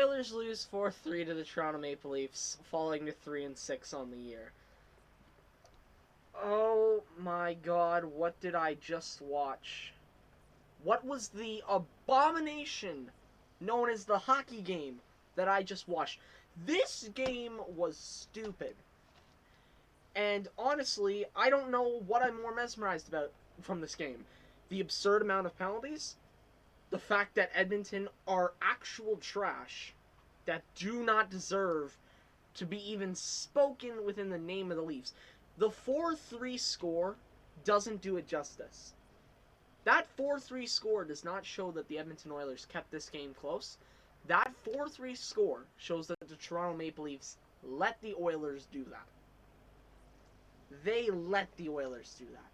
Oilers lose 4-3 to the Toronto Maple Leafs, falling to 3-6 on the year. Oh my god, what did I just watch? What was the abomination known as the hockey game that I just watched? This game was stupid. And honestly, I don't know what I'm more mesmerized about from this game. The absurd amount of penalties, the fact that Edmonton are actual trash that do not deserve to be even spoken within the name of the Leafs. The 4-3 score doesn't do it justice. That 4-3 score does not show that the Edmonton Oilers kept this game close. That 4-3 score shows that the Toronto Maple Leafs let the Oilers do that. They let the Oilers do that.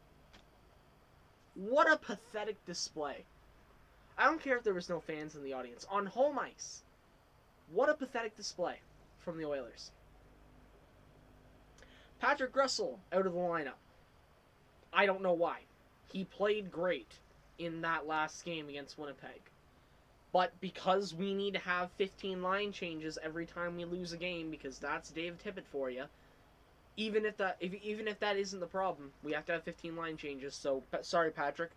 What a pathetic display. I don't care if there was no fans in the audience. On home ice, what a pathetic display from the Oilers. Patrick Russell out of the lineup. I don't know why. He played great in that last game against Winnipeg. But because we need to have 15 line changes every time we lose a game, because that's Dave Tippett for you, even if that isn't the problem, we have to have 15 line changes. So, sorry, Patrick.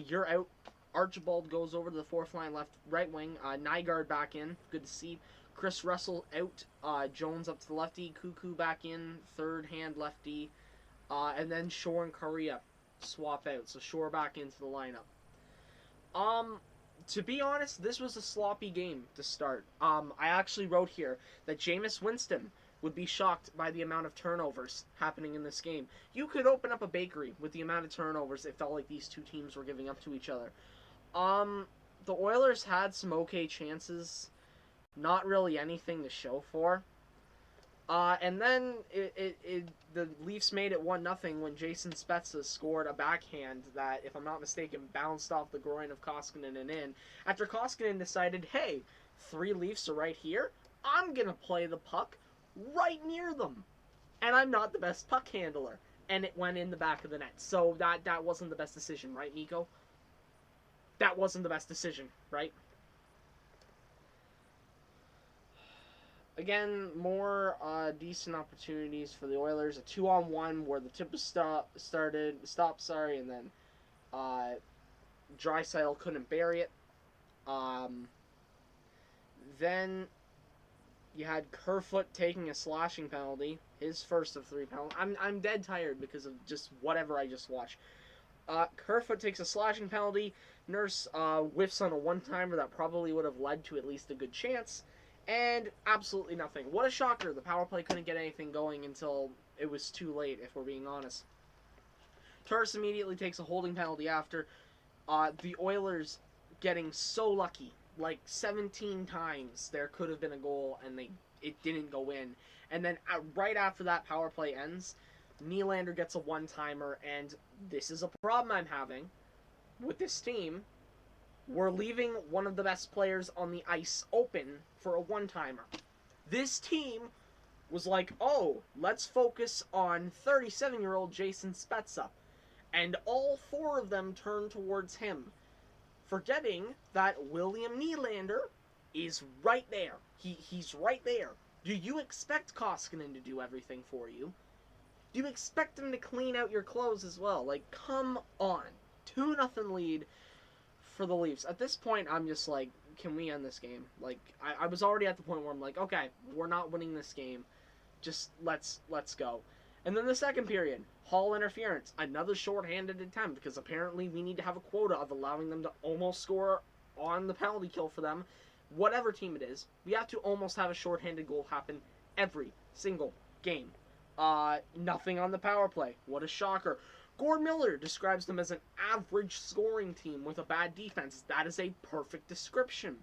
You're out. Archibald goes over to the fourth line right wing. Nygaard back in. Good to see. Chris Russell out. Jones up to the lefty. Cuckoo back in. Third hand lefty. And then Shore and Correa swap out. So Shore back into the lineup. To be honest, this was a sloppy game to start. I actually wrote here that Jameis Winston would be shocked by the amount of turnovers happening in this game. You could open up a bakery with the amount of turnovers it felt like these two teams were giving up to each other. The Oilers had some okay chances. Not really anything to show for. And then the Leafs made it 1-0 when Jason Spezza scored a backhand that, if I'm not mistaken, bounced off the groin of Koskinen and in. After Koskinen decided, hey, 3 Leafs are right here, I'm going to play the puck right near them. And I'm not the best puck handler. And it went in the back of the net. So that wasn't the best decision, right, Nico? That wasn't the best decision, right? Again, more decent opportunities for the Oilers. A 2-on-1 where the tip was stopped, and then Draisaitl couldn't bury it. Then you had Kerfoot taking a slashing penalty, his first of 3 penalties. I'm dead tired because of just whatever I just watched. Kerfoot takes a slashing penalty. Nurse whiffs on a one-timer that probably would have led to at least a good chance. And absolutely nothing. What a shocker. The power play couldn't get anything going until it was too late, if we're being honest. Turris immediately takes a holding penalty after. The Oilers getting so lucky. Like 17 times there could have been a goal and it didn't go in. And then right after that power play ends, Nylander gets a one-timer, and this is a problem I'm having with this team. We're leaving one of the best players on the ice open for a one-timer. This team was like, oh, let's focus on 37-year-old Jason Spezza. And all 4 of them turned towards him, forgetting that William Nylander is right there. He's right there. Do you expect Koskinen to do everything for you? Do you expect him to clean out your clothes as well? Like, come on. 2-0 lead for the Leafs. At this point, I'm just like, can we end this game? Like, I was already at the point where I'm like, okay, we're not winning this game. Just let's go. And then the second period, Hall interference. Another shorthanded attempt, because apparently we need to have a quota of allowing them to almost score on the penalty kill for them. Whatever team it is, we have to almost have a shorthanded goal happen every single game. Nothing on the power play. What a shocker. Gord Miller describes them as an average scoring team with a bad defense. That is a perfect description.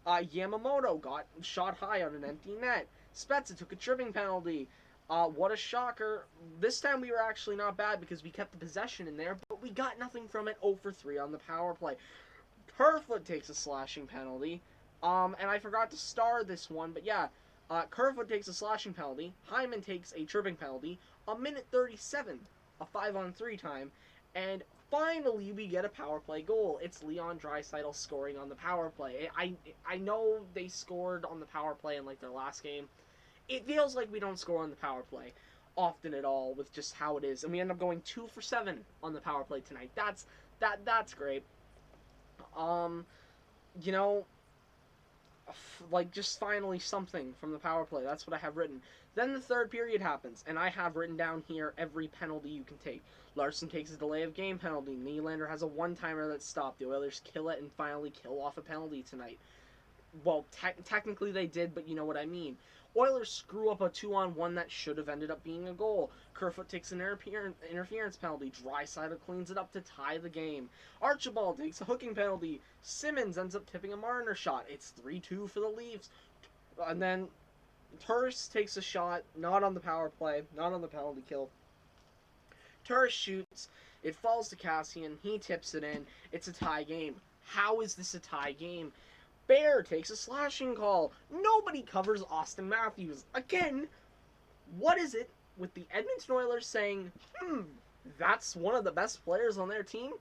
Yamamoto got shot high on an empty net. Spezza took a tripping penalty. What a shocker. This time we were actually not bad because we kept the possession in there, but we got nothing from it. 0 for 3 on the power play. Kerfoot takes a slashing penalty. And I forgot to star this one, but yeah. Kerfoot takes a slashing penalty. Hyman takes a tripping penalty. A minute 37. A 5-on-3 time, and finally we get a power play goal. It's Leon Draisaitl scoring on the power play. I know they scored on the power play in like their last game. It feels like we don't score on the power play often at all with just how it is, and we end up going 2 for 7 on the power play tonight. That's great. Um, you know, like just finally something from the power play. That's what I have written. Then the third period happens, and I have written down here every penalty you can take. Larson takes a delay of game penalty. Nylander has a one-timer that's stopped. The Oilers kill it and finally kill off a penalty tonight. Well, technically they did, but you know what I mean. Oilers screw up a 2-on-1 that should have ended up being a goal. Kerfoot takes an interference penalty. Draisaitl cleans it up to tie the game. Archibald takes a hooking penalty. Simmons ends up tipping a Marner shot. It's 3-2 for the Leafs. And then Turris takes a shot, not on the power play, not on the penalty kill. Turris shoots. It falls to Kassian. He tips it in. It's a tie game. How is this a tie game? Bear takes a slashing call. Nobody covers Austin Matthews. Again, what is it with the Edmonton Oilers saying, that's one of the best players on their team?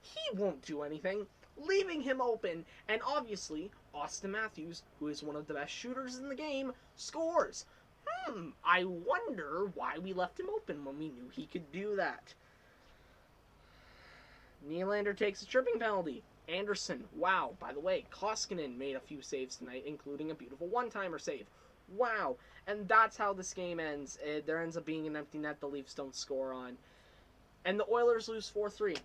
He won't do anything, leaving him open. And obviously, Austin Matthews, who is one of the best shooters in the game, scores. I wonder why we left him open when we knew he could do that. Nylander takes a tripping penalty. Anderson, wow, by the way, Koskinen made a few saves tonight, including a beautiful one-timer save. Wow, and that's how this game ends. There ends up being an empty net the Leafs don't score on. And the Oilers lose 4-3.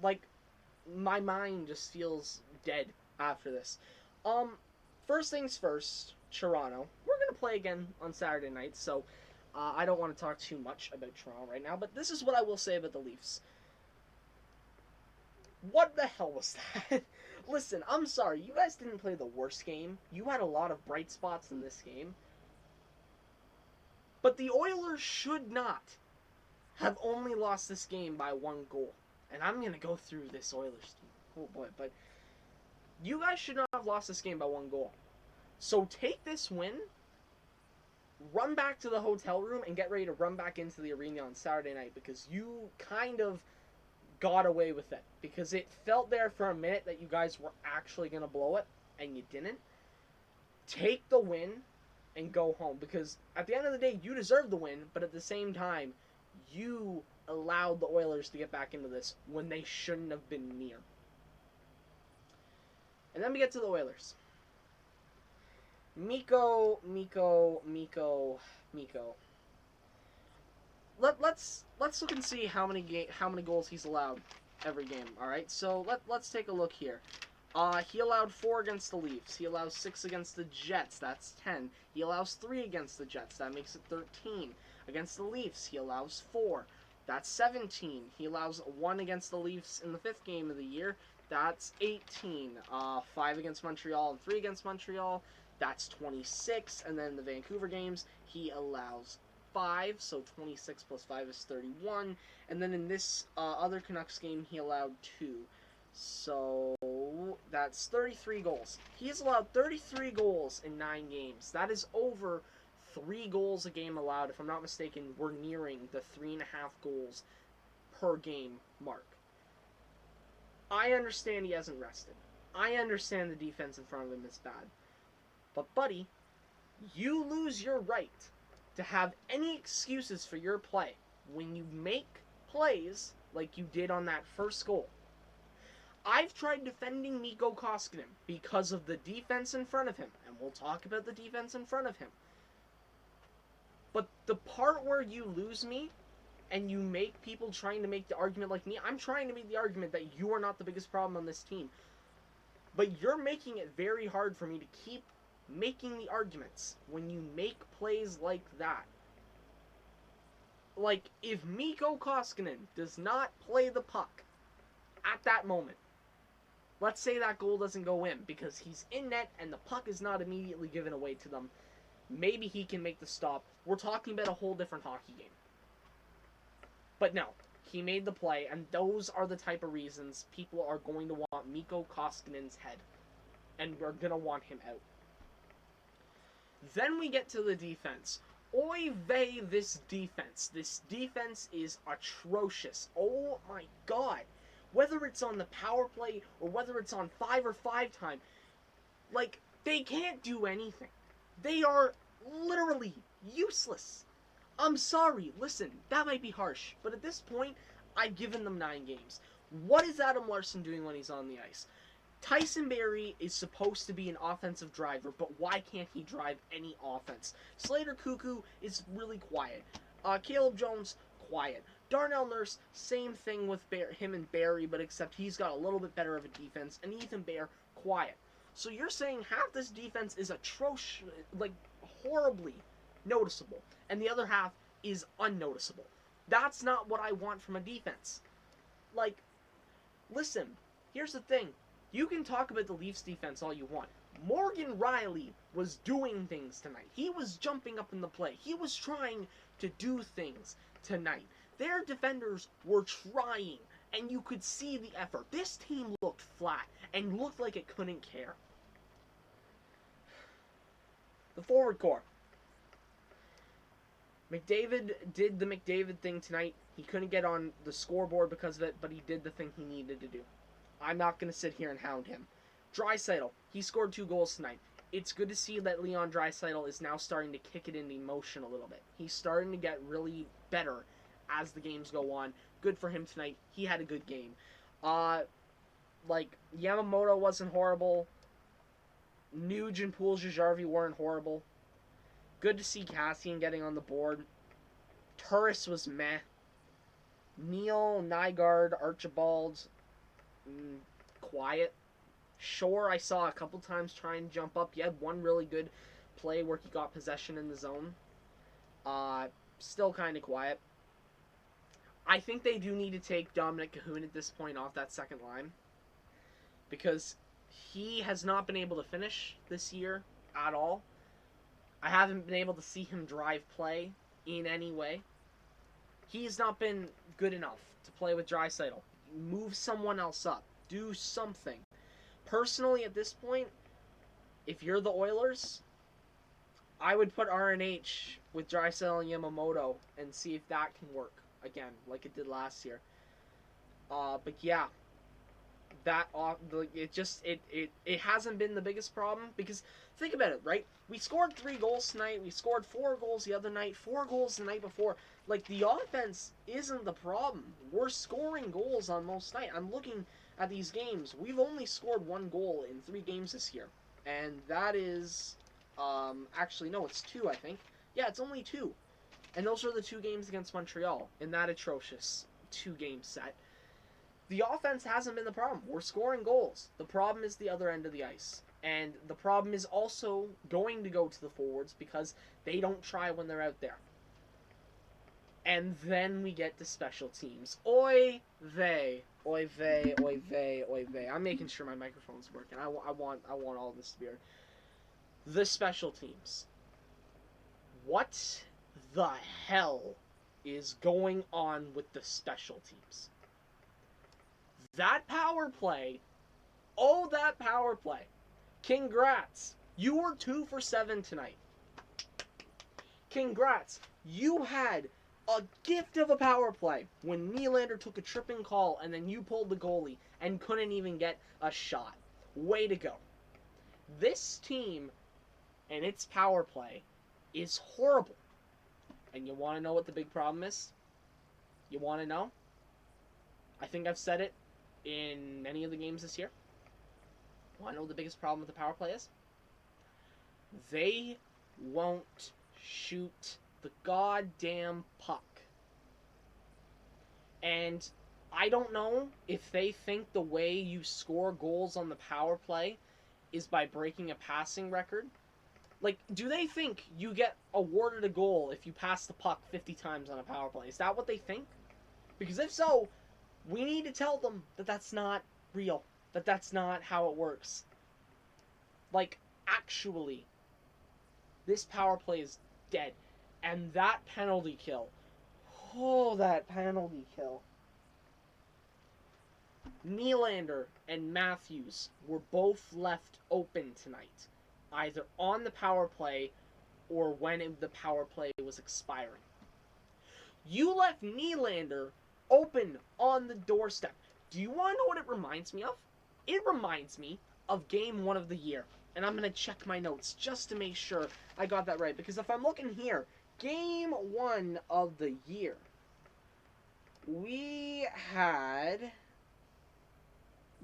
Like, my mind just feels dead after this. First things first, Toronto. We're going to play again on Saturday night, so I don't want to talk too much about Toronto right now, but this is what I will say about the Leafs. What the hell was that? Listen, I'm sorry. You guys didn't play the worst game. You had a lot of bright spots in this game. But the Oilers should not have only lost this game by 1 goal. And I'm going to go through this Oilers team. Oh boy, but you guys should not have lost this game by 1 goal. So take this win, run back to the hotel room, and get ready to run back into the arena on Saturday night, because you kind of got away with it. Because it felt there for a minute that you guys were actually going to blow it, and you didn't. Take the win and go home, because at the end of the day, you deserve the win, but at the same time, you allowed the Oilers to get back into this when they shouldn't have been near. And then we get to the Oilers. Mikko. Let's look and see how many goals he's allowed every game. All right, so let's take a look here. He allowed 4 against the Leafs. He allows 6 against the Jets. That's 10. He allows 3 against the Jets. That makes it 13. Against the Leafs, he allows 4. That's 17. He allows 1 against the Leafs in the 5th game of the year. That's 18. 5 against Montreal and 3 against Montreal. That's 26. And then the Vancouver games, he allows 5. So 26 plus 5 is 31. And then in this other Canucks game, he allowed 2. So that's 33 goals. He has allowed 33 goals in 9 games. That is over 3 goals a game allowed. If I'm not mistaken, we're nearing the 3.5 goals per game mark. I understand he hasn't rested. I understand the defense in front of him is bad. But, buddy, you lose your right to have any excuses for your play when you make plays like you did on that first goal. I've tried defending Mikko Koskinen because of the defense in front of him, and we'll talk about the defense in front of him. But the part where you lose me and you make people trying to make the argument like me, I'm trying to make the argument that you are not the biggest problem on this team. But you're making it very hard for me to keep making the arguments when you make plays like that. Like, if Mikko Koskinen does not play the puck at that moment, let's say that goal doesn't go in because he's in net and the puck is not immediately given away to them, maybe he can make the stop. We're talking about a whole different hockey game. But no, he made the play, and those are the type of reasons people are going to want Mikko Koskinen's head. And we're going to want him out. Then we get to the defense. Oy vey, this defense. This defense is atrocious. Oh my god. Whether it's on the power play or whether it's on 5-or-5 time, like, they can't do anything. They are literally useless. I'm sorry, listen, that might be harsh, but at this point, I've given them 9 games. What is Adam Larson doing when he's on the ice? Tyson Barrie is supposed to be an offensive driver, but why can't he drive any offense? Slater Cuckoo is really quiet. Caleb Jones, quiet. Darnell Nurse, same thing with him and Barrie, but except he's got a little bit better of a defense. And Ethan Bear, quiet. So you're saying half this defense is atrocious, like horribly noticeable, and the other half is unnoticeable. That's not what I want from a defense. Like, listen, here's the thing. You can talk about the Leafs defense all you want. Morgan Rielly was doing things tonight. He was jumping up in the play. He was trying to do things tonight. Their defenders were trying, and you could see the effort. This team looked flat and looked like it couldn't care. The forward core. McDavid did the McDavid thing tonight. He couldn't get on the scoreboard because of it, but he did the thing he needed to do. I'm not going to sit here and hound him. Draisaitl, he scored 2 goals tonight. It's good to see that Leon Draisaitl is now starting to kick it into motion a little bit. He's starting to get really better as the games go on. Good for him tonight. He had a good game. Yamamoto wasn't horrible. Nuge and Poole-Jarvi weren't horrible. Good to see Cassian getting on the board. Turris was meh. Neil, Nygaard, Archibald, quiet. Shore, I saw a couple times try and jump up. He had one really good play where he got possession in the zone. Still kind of quiet. I think they do need to take Dominic Cahoon at this point off that second line, because he has not been able to finish this year at all. I haven't been able to see him drive play in any way. He's not been good enough to play with Draisaitl. Move someone else up. Do something. Personally, at this point, if you're the Oilers, I would put RNH with Draisaitl and Yamamoto and see if that can work again, like it did last year. But yeah, it hasn't been the biggest problem, because think about it, right? We scored 3 goals tonight. We scored 4 goals the other night. 4 goals the night before. Like, the offense isn't the problem. We're scoring goals on most night. I'm looking at these games. We've only scored 1 goal in 3 games this year, and that is actually no, it's 2, I think. Yeah, it's only 2, and those are the 2 games against Montreal in that atrocious 2-game set. The offense hasn't been the problem. We're scoring goals. The problem is the other end of the ice. And the problem is also going to go to the forwards, because they don't try when they're out there. And then we get to special teams. Oy vey. Oy vey, oy vey, oy vey. I'm making sure my microphone's working. I want all this to be heard. The special teams. What the hell is going on with the special teams? That power play. Oh, that power play. Congrats. You were 2 for 7 tonight. Congrats. You had a gift of a power play when Nylander took a tripping call and then you pulled the goalie and couldn't even get a shot. Way to go. This team and its power play is horrible. And you want to know what the big problem is? You want to know? I think I've said it in many of the games this year. Want to know what the biggest problem with the power play is? They won't shoot the goddamn puck. And I don't know if they think the way you score goals on the power play is by breaking a passing record. Like, do they think you get awarded a goal if you pass the puck 50 times on a power play? Is that what they think? Because if so, we need to tell them that that's not real. That that's not how it works. Like, actually, this power play is dead. And that penalty kill. Oh, that penalty kill. Nylander and Matthews were both left open tonight, either on the power play or when the power play was expiring. You left Nylander open on the doorstep. Do you want to know what it reminds me of? It reminds me of Game 1 of the year. And I'm going to check my notes just to make sure I got that right. Because if I'm looking here, Game 1 of the year, we had...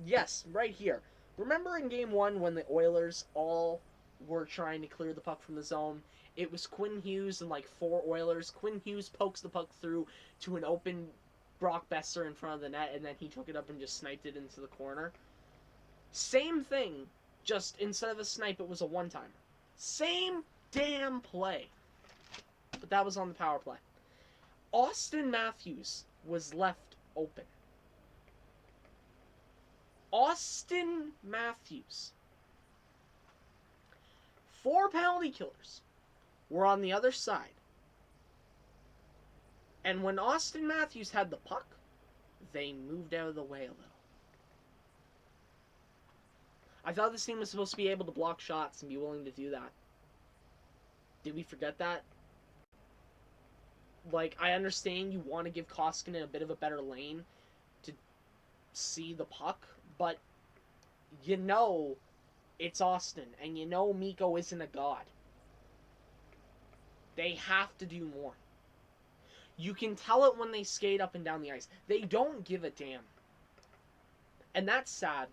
Yes, right here. Remember in Game 1 when the Oilers all were trying to clear the puck from the zone? It was Quinn Hughes and like 4 Oilers. Quinn Hughes pokes the puck through to an open Brock Besser in front of the net, and then he took it up and just sniped it into the corner. Same thing, just instead of a snipe, it was a one-timer. Same damn play. But that was on the power play. Auston Matthews was left open. Auston Matthews. 4 penalty killers were on the other side. And when Auston Matthews had the puck, they moved out of the way a little. I thought this team was supposed to be able to block shots and be willing to do that. Did we forget that? Like, I understand you want to give Koskinen a bit of a better lane to see the puck, but you know it's Auston, and you know Mikko isn't a god. They have to do more. You can tell it when they skate up and down the ice. They don't give a damn. And that's sad.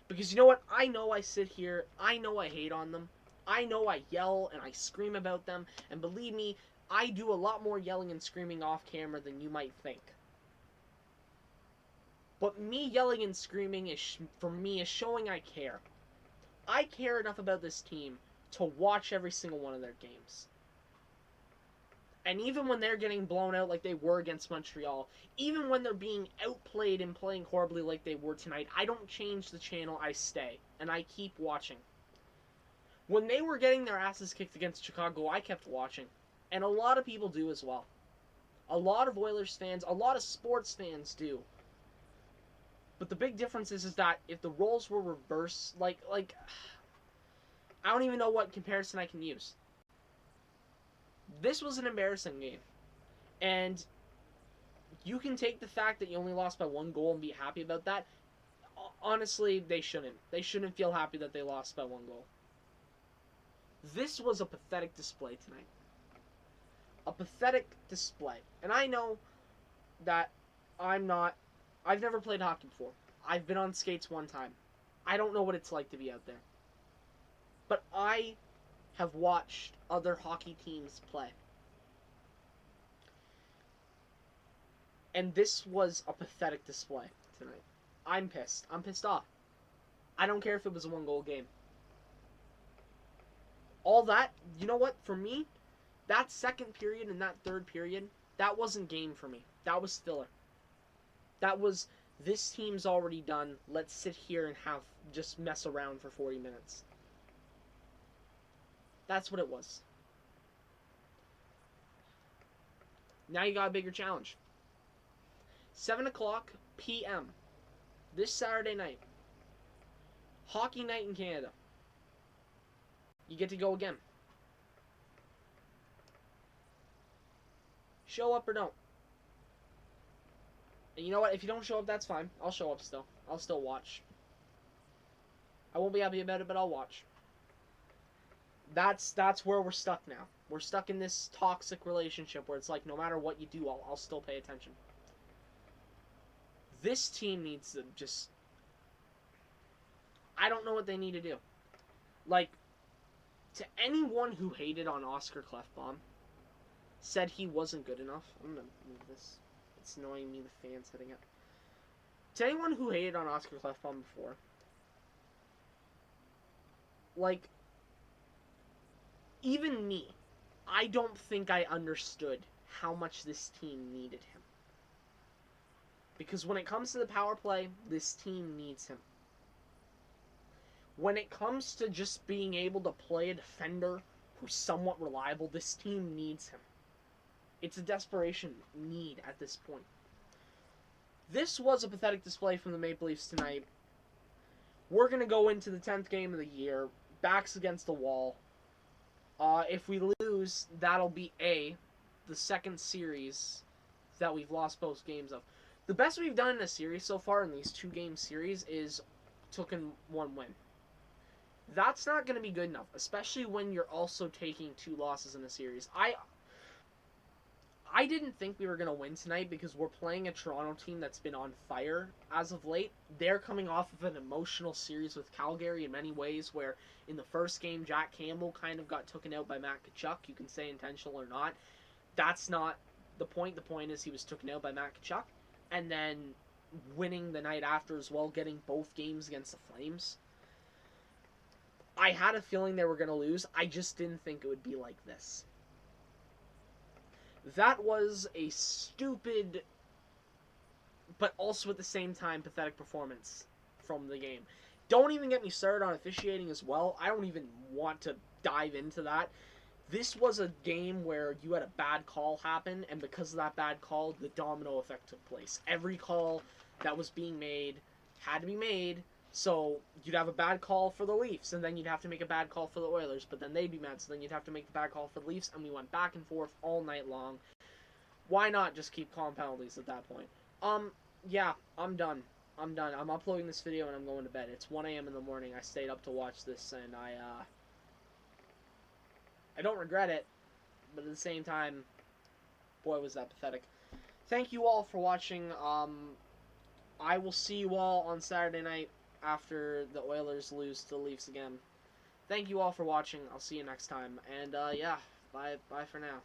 Because you know what? I know I sit here, I know I hate on them. I know I yell and I scream about them. And believe me, I do a lot more yelling and screaming off camera than you might think. But me yelling and screaming, for me, is showing I care. I care enough about this team to watch every single one of their games. And even when they're getting blown out like they were against Montreal, even when they're being outplayed and playing horribly like they were tonight, I don't change the channel, I stay. And I keep watching. When they were getting their asses kicked against Chicago, I kept watching. And a lot of people do as well. A lot of Oilers fans, a lot of sports fans do. But the big difference is that if the roles were reversed, like I don't even know what comparison I can use. This was an embarrassing game. And you can take the fact that you only lost by 1 goal and be happy about that. Honestly, they shouldn't. They shouldn't feel happy that they lost by 1 goal. This was a pathetic display tonight. A pathetic display. And I know that I've never played hockey before. I've been on skates 1 time. I don't know what it's like to be out there. But I have watched other hockey teams play. And this was a pathetic display tonight. I'm pissed. I'm pissed off. I don't care if it was a 1-goal game. All that, you know what, for me, that second period and that third period, that wasn't game for me. That was filler. That was, this team's already done. Let's sit here and just mess around for 40 minutes. That's what it was. Now you got a bigger challenge. 7 o'clock p.m. this Saturday night. Hockey night in Canada. You get to go again. Show up or don't. And you know what? If you don't show up, that's fine. I'll show up still. I'll still watch. I won't be happy about it, but I'll watch. That's where we're stuck now. We're stuck in this toxic relationship where it's like no matter what you do, I'll still pay attention. This team needs to just... I don't know what they need to do. Like, to anyone who hated on Oscar Klefbom, said he wasn't good enough. I'm going to move this. It's annoying me, the fan's hitting it. To anyone who hated on Oscar Klefbom before, like, even me, I don't think I understood how much this team needed him. Because when it comes to the power play, this team needs him. When it comes to just being able to play a defender who's somewhat reliable, this team needs him. It's a desperation need at this point. This was a pathetic display from the Maple Leafs tonight. We're going to go into the 10th game of the year, backs against the wall. If we lose, that'll be the second series that we've lost both games of. The best we've done in a series so far in these 2-game series is taken 1 win. That's not going to be good enough, especially when you're also taking 2 losses in a series. I didn't think we were going to win tonight because we're playing a Toronto team that's been on fire as of late. They're coming off of an emotional series with Calgary in many ways, where in the first game, Jack Campbell kind of got taken out by Matt Tkachuk. You can say intentional or not. That's not the point. The point is he was taken out by Matt Tkachuk. And then winning the night after as well, getting both games against the Flames. I had a feeling they were going to lose. I just didn't think it would be like this. That was a stupid, but also at the same time pathetic performance from the game. Don't even get me started on officiating as well. I don't even want to dive into that. This was a game where you had a bad call happen, and because of that bad call, the domino effect took place. Every call that was being made had to be made, so you'd have a bad call for the Leafs, and then you'd have to make a bad call for the Oilers, but then they'd be mad, so then you'd have to make the bad call for the Leafs, and we went back and forth all night long. Why not just keep calling penalties at that point? Yeah, I'm done. I'm done. I'm uploading this video and I'm going to bed. It's 1 a.m. in the morning. I stayed up to watch this, and I don't regret it, but at the same time, boy, was that pathetic. Thank you all for watching. I will see you all on Saturday night after the Oilers lose to the Leafs again. Thank you all for watching. I'll see you next time. And, yeah, bye for now.